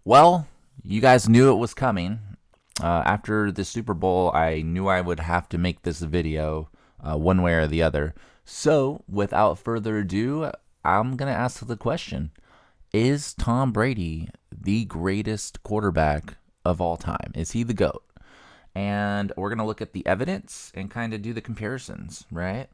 Well, you guys knew it was coming. After the Super Bowl, I knew I would have to make this video one way or the other. So, without further ado, I'm going to ask the question: is Tom Brady the greatest quarterback of all time? Is he the GOAT? And we're going to look at the evidence and kind of do the comparisons, right?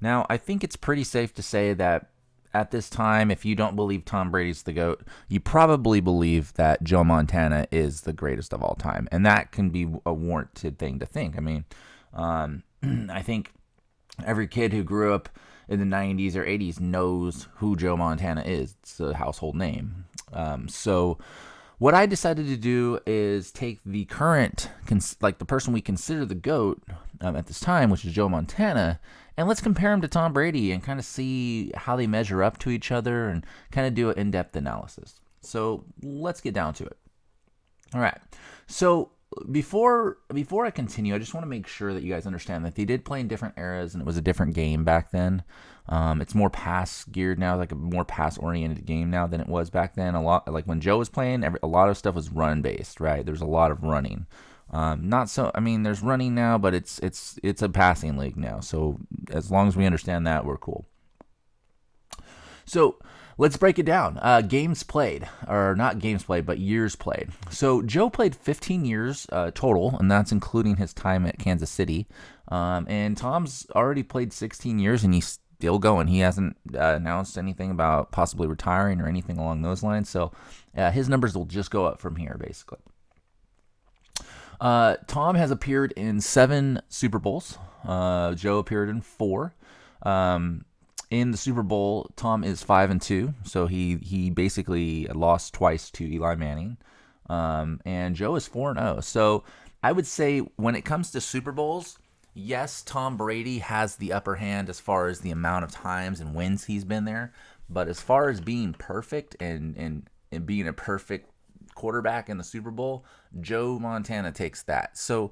Now, I think it's pretty safe to say that at this time, if you don't believe Tom Brady's the GOAT, you probably believe that Joe Montana is the greatest of all time. And that can be a warranted thing to think. I mean, I think every kid who grew up in the 90s or 80s knows who Joe Montana is. It's a household name. So what I decided to do is take the current, like the person we consider the GOAT at this time, which is Joe Montana, and let's compare him to Tom Brady and kind of see how they measure up to each other and kind of do an in-depth analysis. So let's get down to it. All right. So before I continue, I just want to make sure that you guys understand that they did play in different eras and it was a different game back then. It's more pass geared now, like a more pass oriented game now than it was back then. A lot like when Joe was playing, a lot of stuff was run based, right? There's a lot of running. Not so. I mean, there's running now, but it's a passing league now. So as long as we understand that, we're cool. So let's break it down. Games played, or not games played, but years played. So Joe played 15 years total, and that's including his time at Kansas City. And Tom's already played 16 years, and he's still going. He hasn't announced anything about possibly retiring or anything along those lines. So his numbers will just go up from here, basically. Tom has appeared in 7 Super Bowls. Joe appeared in 4. In the Super Bowl, Tom is 5-2, so he basically lost twice to Eli Manning, and Joe is 4-0. So I would say when it comes to Super Bowls, yes, Tom Brady has the upper hand as far as the amount of times and wins he's been there, but as far as being perfect and being a perfect quarterback in the Super Bowl, Joe Montana takes that. So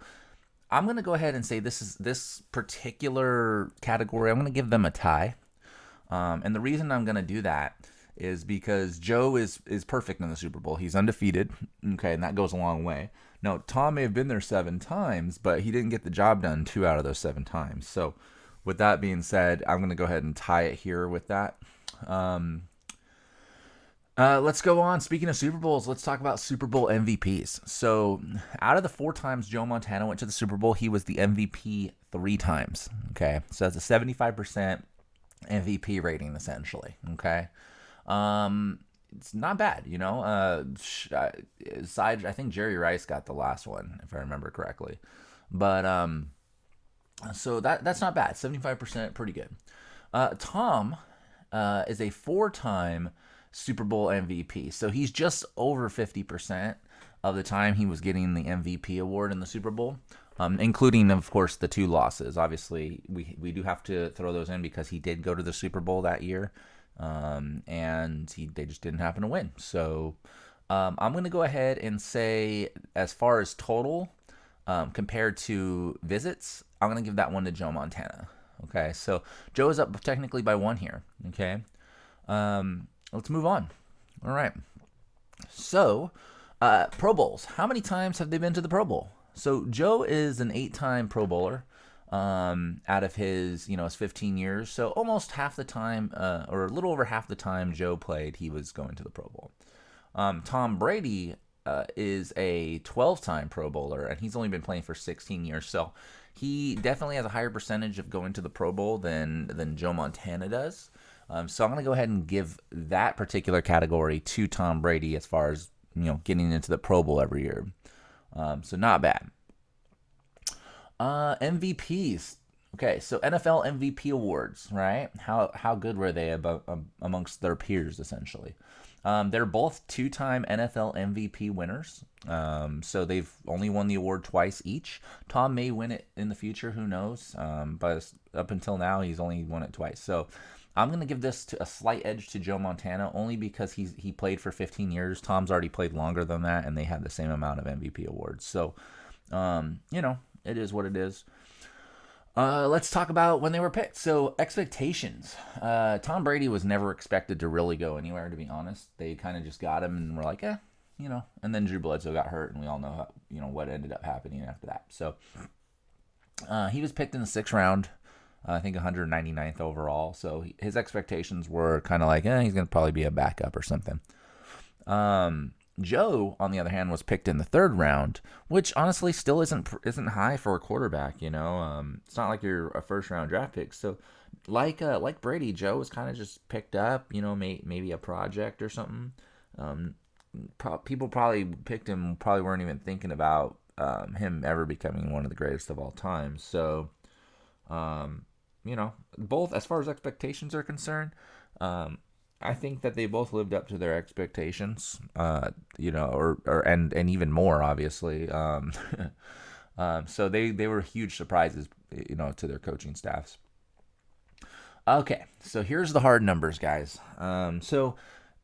I'm going to go ahead and say this particular category, I'm going to give them a tie. And the reason I'm going to do that is because Joe is perfect in the Super Bowl. He's undefeated, okay, and that goes a long way. Now, Tom may have been there 7 times, but he didn't get the job done 2 out of those 7 times. So with that being said, I'm going to go ahead and tie it here with that. Let's go on. Speaking of Super Bowls, let's talk about Super Bowl MVPs. So out of the 4 times Joe Montana went to the Super Bowl, he was the MVP 3 times, okay? So that's a 75% MVP rating, essentially. Okay, it's not bad, you know. I think Jerry Rice got the last one, if I remember correctly. But so that's not bad. 75%, pretty good. Tom is a 4-time Super Bowl MVP, so he's just over 50% of the time he was getting the MVP award in the Super Bowl. Including, of course, the 2 losses. Obviously, we do have to throw those in because he did go to the Super Bowl that year, and they just didn't happen to win. So I'm going to go ahead and say, as far as total compared to visits, I'm going to give that one to Joe Montana. Okay, so Joe is up technically by 1 here. Okay, let's move on. All right. So Pro Bowls. How many times have they been to the Pro Bowl? So Joe is an 8-time Pro Bowler out of his 15 years. So almost half the time, or a little over half the time Joe played, he was going to the Pro Bowl. Tom Brady is a 12-time Pro Bowler, and he's only been playing for 16 years. So he definitely has a higher percentage of going to the Pro Bowl than Joe Montana does. So I'm going to go ahead and give that particular category to Tom Brady as far as getting into the Pro Bowl every year. So not bad. MVPs. Okay, so NFL MVP awards, right? How good were they amongst their peers, essentially? They're both 2-time NFL MVP winners. So they've only won the award twice each. Tom may win it in the future, who knows? But up until now, he's only won it twice. So I'm going to give this a slight edge to Joe Montana, only because he played for 15 years. Tom's already played longer than that, and they had the same amount of MVP awards. So, it is what it is. Let's talk about when they were picked. So, expectations. Tom Brady was never expected to really go anywhere, to be honest. They kind of just got him and were like, and then Drew Bledsoe got hurt, and we all know what ended up happening after that. So he was picked in the 6th round, I think 199th overall. So his expectations were kind of like, he's going to probably be a backup or something. Joe, on the other hand, was picked in the 3rd round, which honestly still isn't high for a quarterback. It's not like you're a 1st-round draft pick. So, like Brady, Joe was kind of just picked up. Maybe a project or something. People probably picked him, probably weren't even thinking about him ever becoming one of the greatest of all time. So, both as far as expectations are concerned, I think that they both lived up to their expectations, and even more, obviously. So they were huge surprises, to their coaching staffs. Okay, so here's the hard numbers, guys. So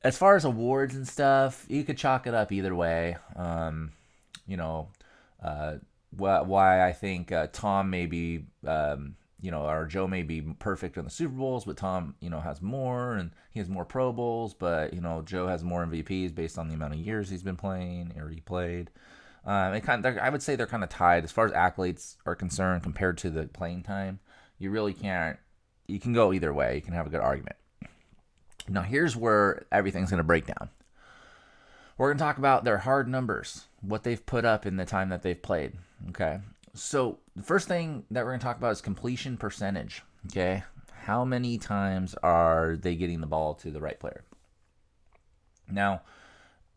as far as awards and stuff, you could chalk it up either way. Why I think Tom may be, or Joe may be perfect in the Super Bowls, but Tom, has more, and he has more Pro Bowls, but, Joe has more MVPs based on the amount of years he's been playing or he played. I would say they're kind of tied as far as accolades are concerned compared to the playing time. You really can't. You can go either way. You can have a good argument. Now, here's where everything's going to break down. We're going to talk about their hard numbers, what they've put up in the time that they've played. Okay. So the first thing that we're going to talk about is completion percentage. Okay. How many times are they getting the ball to the right player? Now,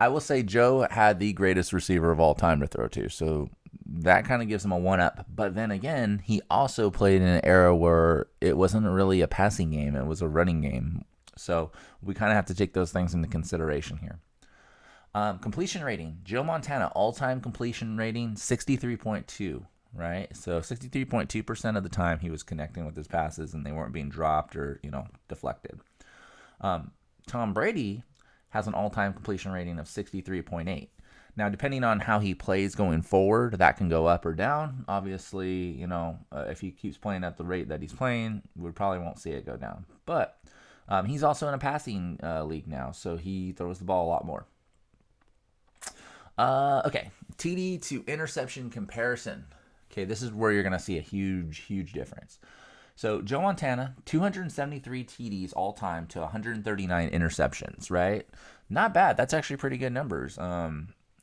I will say Joe had the greatest receiver of all time to throw to. So that kind of gives him a 1-up. But then again, he also played in an era where it wasn't really a passing game. It was a running game. So we kind of have to take those things into consideration here. Completion rating. Joe Montana, all-time completion rating, 63.2, right? So 63.2% of the time he was connecting with his passes and they weren't being dropped or, deflected. Tom Brady has an all-time completion rating of 63.8. Now, depending on how he plays going forward, that can go up or down. Obviously, if he keeps playing at the rate that he's playing, we probably won't see it go down. But he's also in a passing league now, so he throws the ball a lot more. Okay, TD to interception comparison. Okay, this is where you're going to see a huge, huge difference. So Joe Montana, 273 TDs all time to 139 interceptions, right? Not bad. That's actually pretty good numbers.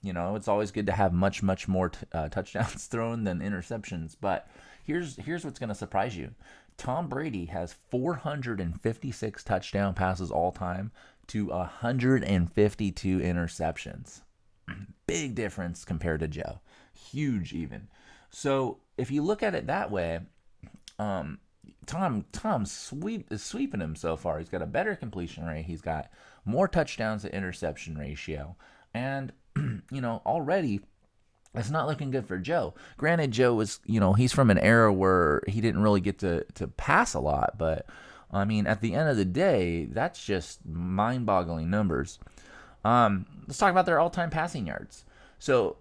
It's always good to have much, much more touchdowns thrown than interceptions. But here's what's going to surprise you. Tom Brady has 456 touchdown passes all time to 152 interceptions. Big difference compared to Joe. Huge even. So if you look at it that way, Tom is sweeping him so far. He's got a better completion rate. He's got more touchdowns to interception ratio. And, already it's not looking good for Joe. Granted, Joe was, he's from an era where he didn't really get to pass a lot. But, at the end of the day, that's just mind-boggling numbers. Let's talk about their all-time passing yards. So,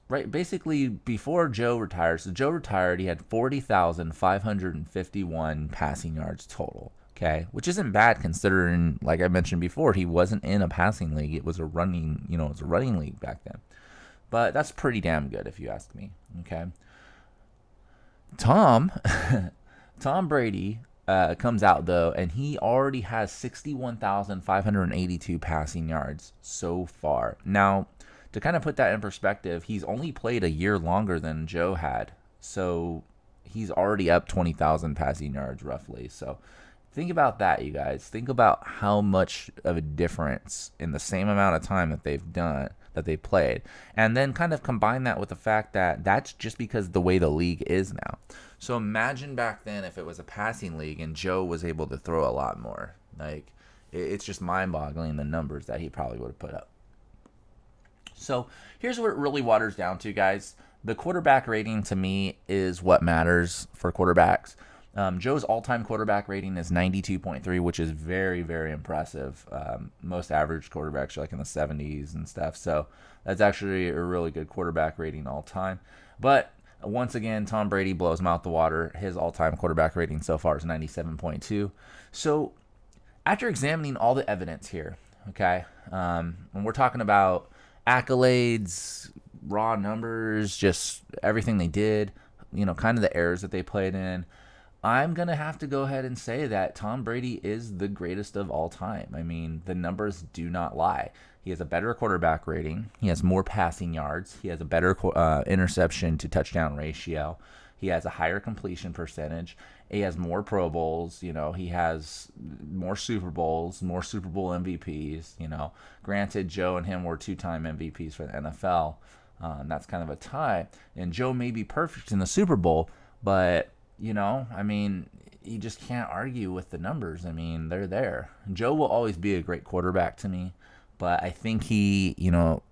right, basically before Joe retired, he had 40,551 passing yards total. Okay, which isn't bad considering, like I mentioned before, he wasn't in a passing league. It was a running league back then. But that's pretty damn good if you ask me. Okay. Tom Brady comes out though, and he already has 61,582 passing yards so far. Now, to kind of put that in perspective, he's only played a year longer than Joe had, so he's already up 20,000 passing yards roughly. So think about that, you guys. Think about how much of a difference in the same amount of time that they played, and then kind of combine that with the fact that that's just because the way the league is now. So imagine back then if it was a passing league and Joe was able to throw a lot more. Like, it's just mind-boggling the numbers that he probably would have put up. So here's what it really waters down to, guys. The quarterback rating to me is what matters for quarterbacks. Joe's all-time quarterback rating is 92.3, which is very, very impressive. Most average quarterbacks are like in the 70s and stuff. So that's actually a really good quarterback rating all-time. But once again, Tom Brady blows him out the water. His all-time quarterback rating so far is 97.2. So after examining all the evidence here, okay, and we're talking about accolades, raw numbers, just everything they did, kind of the errors that they played in, I'm going to have to go ahead and say that Tom Brady is the greatest of all time. I mean, the numbers do not lie. He has a better quarterback rating. He has more passing yards. He has a better interception to touchdown ratio. He has a higher completion percentage. He has more Pro Bowls. He has more Super Bowls, more Super Bowl MVPs. Granted, Joe and him were 2-time MVPs for the NFL. That's kind of a tie. And Joe may be perfect in the Super Bowl, but I mean, you just can't argue with the numbers. I mean, they're there. Joe will always be a great quarterback to me, but I think he,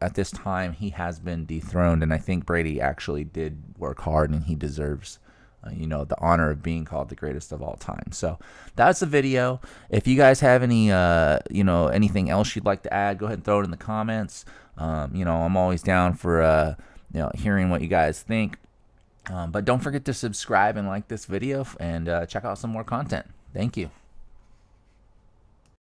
at this time, he has been dethroned, and I think Brady actually did work hard, and he deserves, the honor of being called the greatest of all time. So that's the video. If you guys have any, anything else you'd like to add, go ahead and throw it in the comments. I'm always down for, hearing what you guys think. But don't forget to subscribe and like this video, and check out some more content. Thank you.